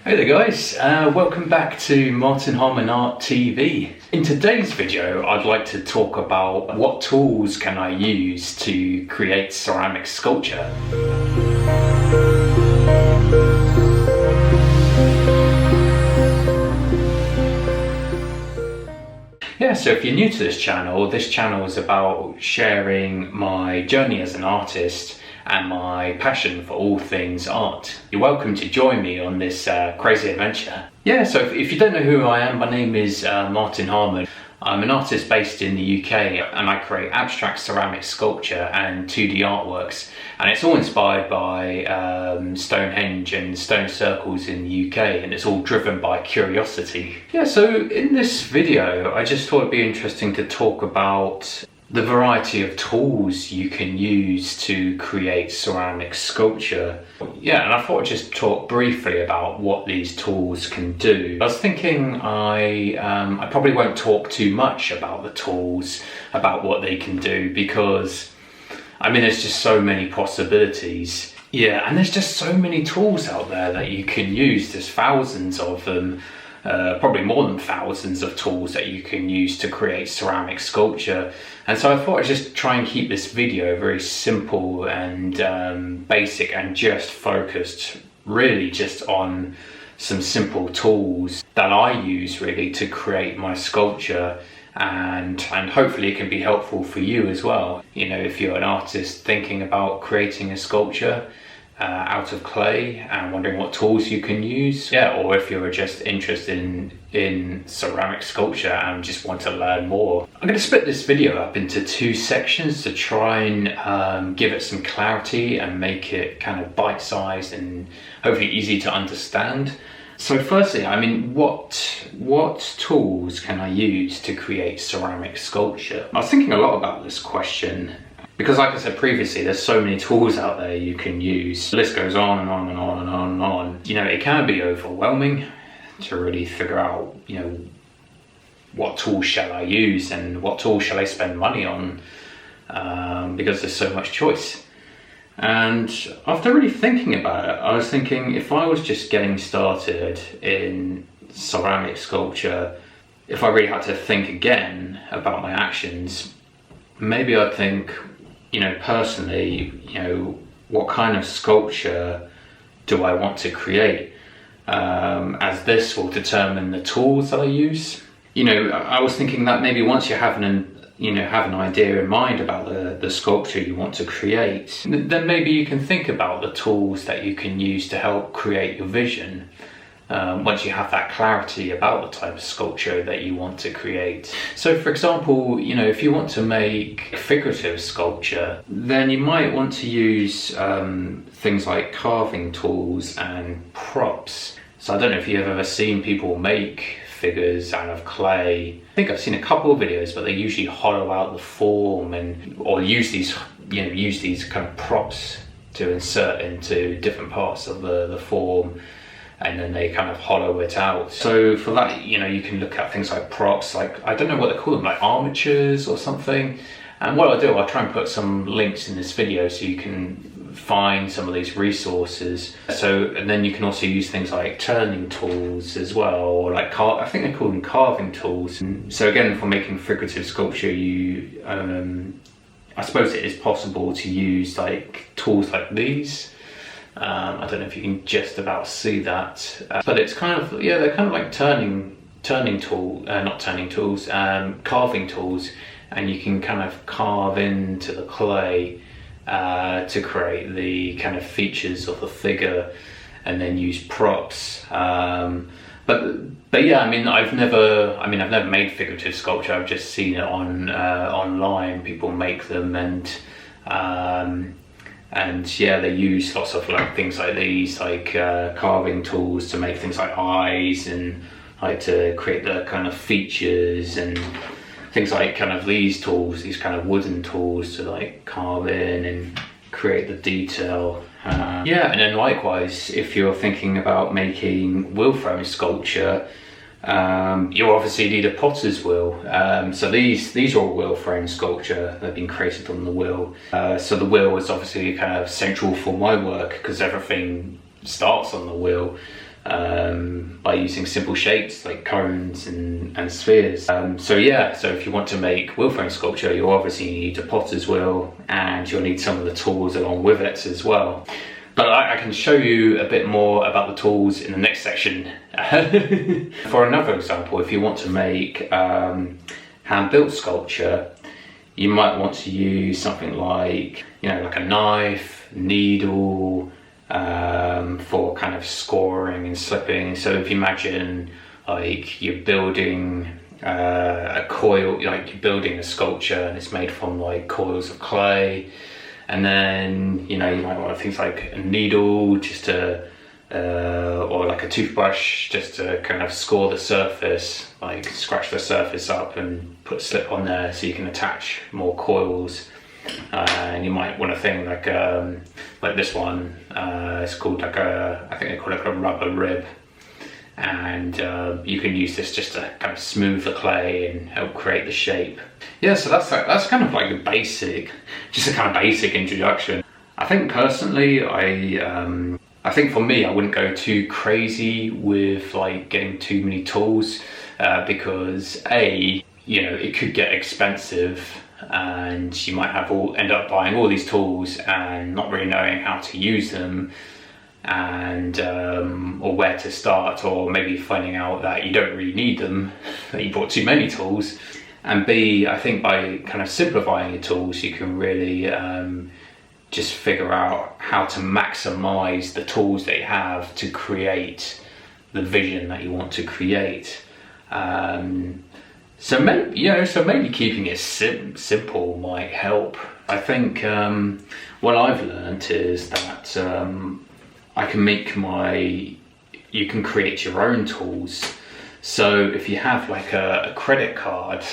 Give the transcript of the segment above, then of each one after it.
Hey there guys, welcome back to Harman Art TV. In today's video I'd like to talk about what tools can I use to create ceramic sculpture. Yeah, so if you're new to this channel is about sharing my journey as an artist and my passion for all things art. You're welcome to join me on this crazy adventure. Yeah, so if you don't know who I am, my name is Martin Harman. I'm an artist based in the UK and I create abstract ceramic sculpture and 2D artworks, and it's all inspired by Stonehenge and stone circles in the UK, and it's all driven by curiosity. Yeah, so in this video I just thought it'd be interesting to talk about the variety of tools you can use to create ceramic sculpture. Yeah, and I thought I'd just talk briefly about what these tools can do. I was thinking I probably won't talk too much about the tools, about what they can do, because I mean there's just so many possibilities. Yeah, and there's just so many tools out there that you can use. There's thousands of them. Probably more than thousands of tools that you can use to create ceramic sculpture, and so I thought I'd just try and keep this video very simple and basic and just focused really just on some simple tools that I use really to create my sculpture, and hopefully it can be helpful for you as well. You know, if you're an artist thinking about creating a sculpture out of clay and wondering what tools you can use, yeah, or if you're just interested in ceramic sculpture and just want to learn more. I'm going to split this video up into two sections to try and give it some clarity and make it kind of bite-sized and hopefully easy to understand. So firstly, I mean, what tools can I use to create ceramic sculpture? I was thinking a lot about this question, because like I said previously, there's so many tools out there you can use. The list goes on and on and on and on and on. You know, it can be overwhelming to really figure out, you know, what tools shall I use and what tools shall I spend money on, because there's so much choice. And after really thinking about it, I was thinking, if I was just getting started in ceramic sculpture, if I really had to think again about my actions, maybe I'd think, you know, personally, you know, what kind of sculpture do I want to create? As this will determine the tools that I use. You know, I was thinking that maybe once you have an idea in mind about the sculpture you want to create, then maybe you can think about the tools that you can use to help create your vision. Once you have that clarity about the type of sculpture that you want to create. So for example, you know, if you want to make figurative sculpture, then you might want to use things like carving tools and props. So I don't know if you've ever seen people make figures out of clay. I think I've seen a couple of videos, but they usually hollow out the form or use these kind of props to insert into different parts of the form, and then they kind of hollow it out. So for that, you know, you can look at things like props, like, I don't know what they call them, like armatures or something. And what I'll do, I'll try and put some links in this video so you can find some of these resources. So, and then you can also use things like turning tools as well, or like I think they call them carving tools. And so again, for making figurative sculpture, I suppose it is possible to use like tools like these. I don't know if you can just about see that, but it's kind of, yeah, they're kind of like carving tools, and you can kind of carve into the clay to create the kind of features of the figure, and then use props. But yeah, I mean, I've never made figurative sculpture. I've just seen it online. People make them, and yeah, they use lots of like things like these, like carving tools to make things like eyes, and like to create the kind of features, and things like kind of these tools, these kind of wooden tools to like carve in and create the detail. Yeah, and then likewise, if you're thinking about making wheel frame sculpture, you obviously need a potter's wheel. So these are all wheel frame sculpture. They've been created on the wheel. So the wheel is obviously kind of central for my work because everything starts on the wheel. by using simple shapes like cones and spheres. So if you want to make wheel frame sculpture, you'll obviously need a potter's wheel, and you'll need some of the tools along with it as well. But I can show you a bit more about the tools in the next section. For another example, if you want to make hand-built sculpture, you might want to use something like, like a knife, needle, for kind of scoring and slipping. So if you imagine like you're building a coil, like you're building a sculpture and it's made from like coils of clay, and then you might want things like a needle just to or like a toothbrush just to kind of score the surface, like scratch the surface up and put a slip on there so you can attach more coils. And you might want to think like this one, it's called I think they call it a rubber rib, and you can use this just to kind of smooth the clay and help create the shape. Yeah, so that's kind of like a basic introduction. I think personally, I think for me, I wouldn't go too crazy with like getting too many tools, because it could get expensive, and you might end up buying all these tools and not really knowing how to use them, and or where to start, or maybe finding out that you don't really need them, that you bought too many tools. And B, I think by kind of simplifying your tools, you can really just figure out how to maximize the tools that you have to create the vision that you want to create. So maybe keeping it simple might help. I think what I've learned is that you can create your own tools. So if you have like a credit card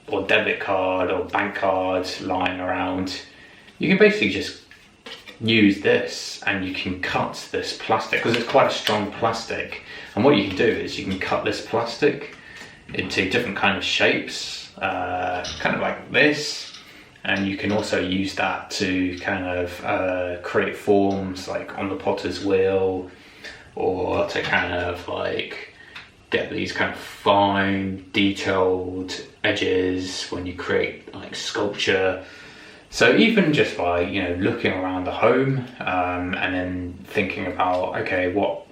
or debit card or bank card lying around, you can basically just use this, and you can cut this plastic, because it's quite a strong plastic. And what you can do is you can cut this plastic into different kind of shapes, kind of like this, and you can also use that to kind of create forms like on the potter's wheel, or to kind of like get these kind of fine detailed edges when you create like sculpture. So even just by looking around the home, and then thinking about, okay, what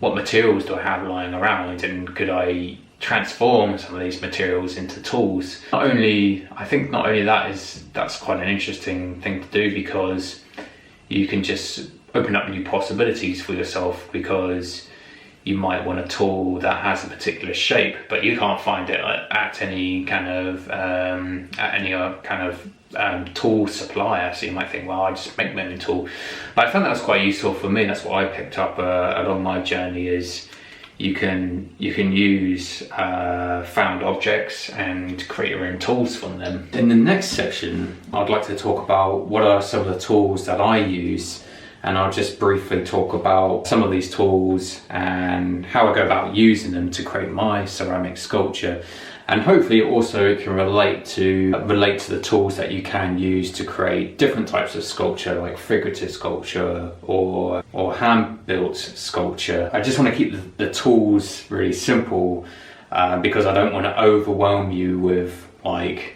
materials do I have lying around, and could I transform some of these materials into tools? Not only that's quite an interesting thing to do, because you can just open up new possibilities for yourself, because you might want a tool that has a particular shape, but you can't find it at any kind of tool supplier. So you might think, well, I just make my own tool. But I found that was quite useful for me. That's what I picked up along my journey, is you can use found objects and create your own tools from them. In the next section, I'd like to talk about what are some of the tools that I use, and I'll just briefly talk about some of these tools and how I go about using them to create my ceramic sculpture. And hopefully also it can relate to the tools that you can use to create different types of sculpture, like figurative sculpture or hand-built sculpture. I just want to keep the tools really simple, because I don't want to overwhelm you with like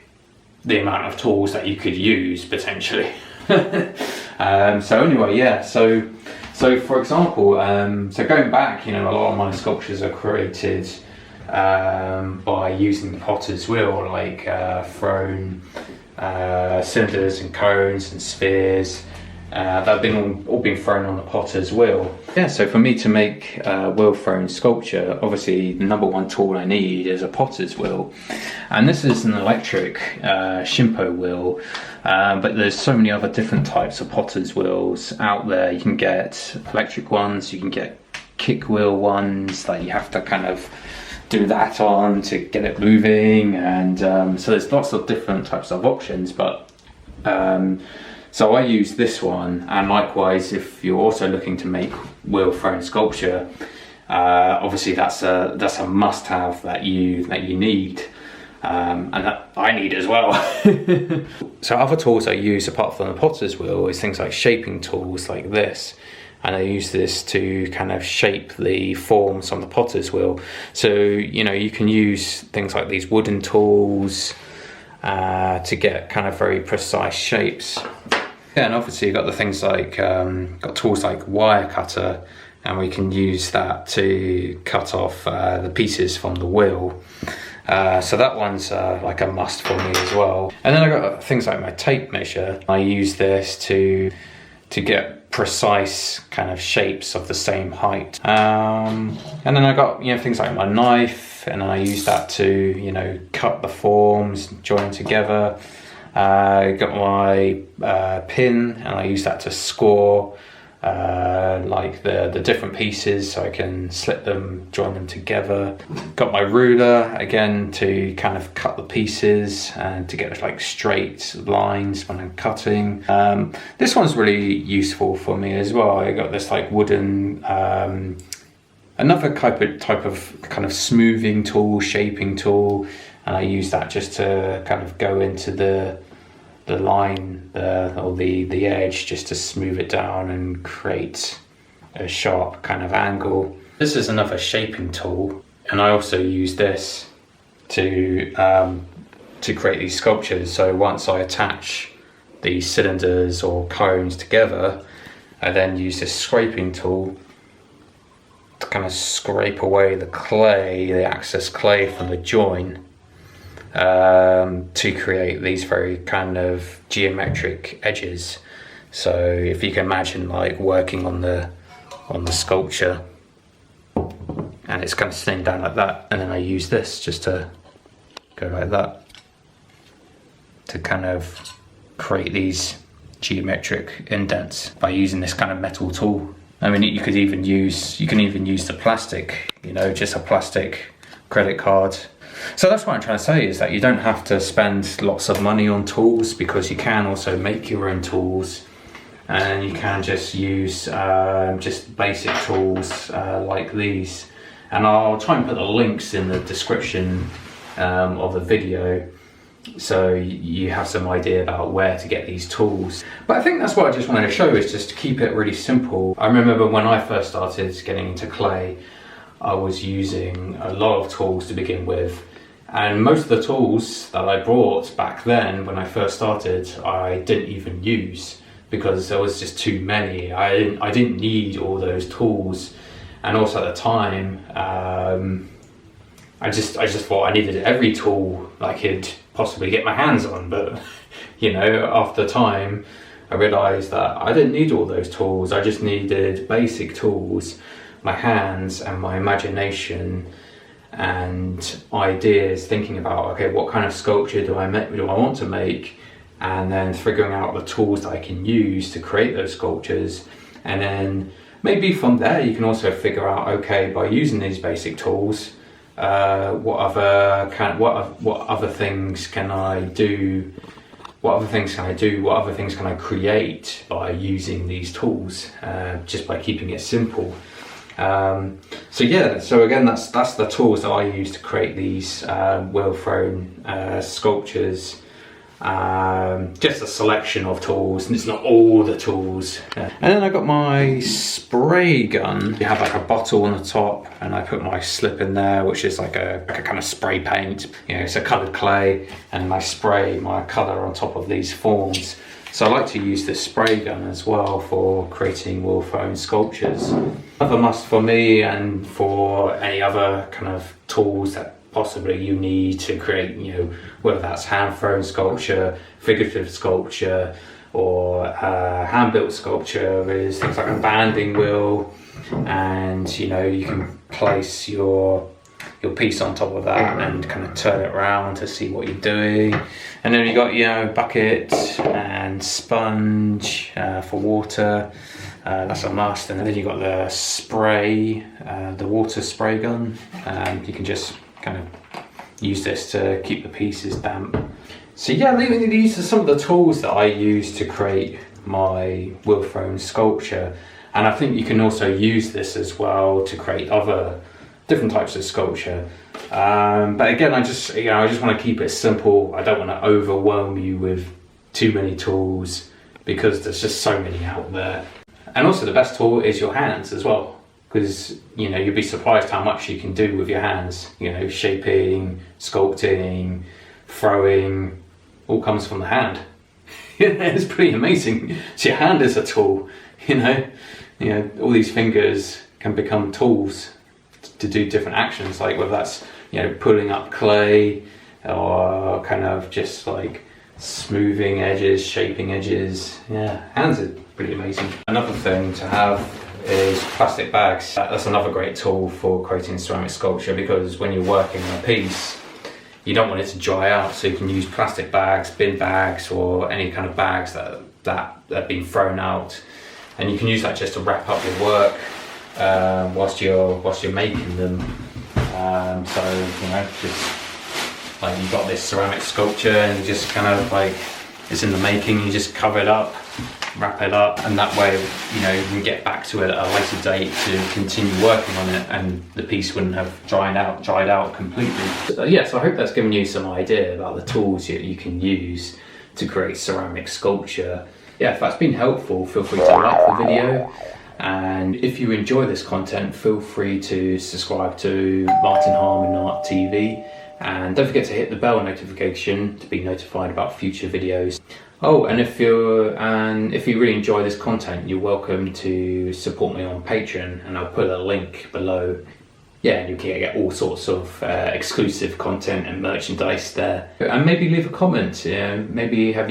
the amount of tools that you could use potentially. So for example, so going back, a lot of my sculptures are created by using the potter's wheel, like thrown cylinders and cones and spheres that have all been thrown on the potter's wheel. Yeah, so for me to make wheel thrown sculpture, obviously the number one tool I need is a potter's wheel, and this is an electric Shimpo wheel, but there's so many other different types of potter's wheels out there. You can get electric ones, you can get kick wheel ones that you have to kind of do that on to get it moving, and so there's lots of different types of options. But so I use this one, and likewise if you're also looking to make wheel thrown sculpture, obviously that's a must-have that you need, and that I need as well. So other tools I use apart from the potter's wheel is things like shaping tools like this. and I use this to kind of shape the forms on the potter's wheel. So you can use things like these wooden tools to get kind of very precise shapes. Yeah, and obviously you've got the things like got tools like wire cutter, and we can use that to cut off the pieces from the wheel. So that one's like a must for me as well. And then I got things like my tape measure. I use this to get precise kind of shapes of the same height. And then I got things like my knife, and I use that to cut the forms, join together. I got my pin, and I use that to score like the different pieces, so I can slip them, join them together. Got my ruler again to kind of cut the pieces and to get like straight lines when I'm cutting. This one's really useful for me as well. I got this like wooden another type of kind of smoothing tool, shaping tool, and I use that just to kind of go into the line or the edge, just to smooth it down and create a sharp kind of angle. This is another shaping tool, and I also use this to create these sculptures. So once I attach these cylinders or cones together, I then use this scraping tool to kind of scrape away the clay, the excess clay from the join, to create these very kind of geometric edges. So if you can imagine like working on the sculpture, and it's kind of sitting down like that, and then I use this just to go like that to kind of create these geometric indents by using this kind of metal tool. I mean, you can even use the plastic, just a plastic credit card. So that's what I'm trying to say, is that you don't have to spend lots of money on tools, because you can also make your own tools, and you can just use just basic tools like these. And I'll try and put the links in the description of the video, so you have some idea about where to get these tools. But I think that's what I just wanted to show, is just to keep it really simple. I remember when I first started getting into clay, I was using a lot of tools to begin with, and most of the tools that I brought back then when I first started, I didn't even use, because there was just too many. I didn't need all those tools, and also at the time I just thought I needed every tool I could possibly get my hands on. But after time I realized that I didn't need all those tools. I just needed basic tools, my hands and my imagination and ideas, thinking about, okay, what kind of sculpture do I want to make, and then figuring out the tools that I can use to create those sculptures. And then maybe from there you can also figure out, okay, by using these basic tools, what other things can I do? What other things can I create by using these tools, just by keeping it simple? So again, that's the tools that I use to create these wheel thrown sculptures. Just a selection of tools, and it's not all the tools. And then I got my spray gun. You have like a bottle on the top, and I put my slip in there, which is like a kind of spray paint. It's a coloured clay, and I spray my colour on top of these forms. So I like to use this spray gun as well for creating wheel thrown sculptures. Another must for me, and for any other kind of tools that possibly you need to create, whether that's hand-thrown sculpture, figurative sculpture, or hand-built sculpture, is things like a banding wheel, and you can place your piece on top of that and kind of turn it around to see what you're doing. And then you got bucket and sponge for water. That's a must. And then you got the spray, the water spray gun. You can just kind of use this to keep the pieces damp. So yeah, these are some of the tools that I use to create my wheel thrown sculpture, and I think you can also use this as well to create other different types of sculpture. But again, I just want to keep it simple. I don't want to overwhelm you with too many tools, because there's just so many out there. And also the best tool is your hands as well, because you know, you'll be surprised how much you can do with your hands. You know, shaping, sculpting, throwing, all comes from the hand. It's pretty amazing. So your hand is a tool, you know, all these fingers can become tools to do different actions, like whether that's, you know, pulling up clay or kind of just like smoothing edges, shaping edges. Yeah, hands are pretty amazing. Another thing to have is plastic bags. That's another great tool for creating ceramic sculpture, because when you're working on a piece, you don't want it to dry out, so you can use plastic bags, bin bags, or any kind of bags that have been thrown out, and you can use that just to wrap up your work whilst you're making them. So you know, just like you've got this ceramic sculpture, and you just kind of like it's in the making. You just cover it up, wrap it up, and that way, you know, you can get back to it at a later date to continue working on it, and the piece wouldn't have dried out completely. So, yeah, so I hope that's given you some idea about the tools that you can use to create ceramic sculpture. Yeah, if that's been helpful, feel free to like the video, and if you enjoy this content, feel free to subscribe to Harman Art TV, and don't forget to hit the bell notification to be notified about future videos. Oh, and if you really enjoy this content, you're welcome to support me on Patreon, and I'll put a link below. Yeah, and you can get all sorts of exclusive content and merchandise there. And maybe leave a comment. Maybe are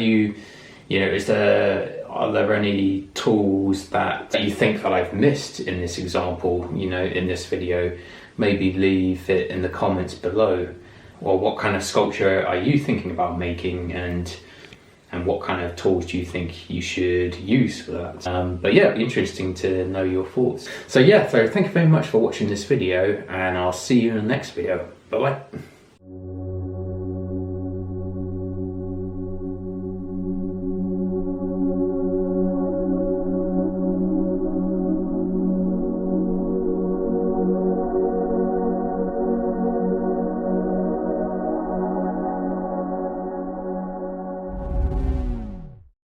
there any tools that you think that I've missed in this example, you know, in this video? Maybe leave it in the comments below. Or what kind of sculpture are you thinking about making, and what kind of tools do you think you should use for that? But yeah, it'd be interesting to know your thoughts. So yeah, so thank you very much for watching this video, and I'll see you in the next video. Bye bye.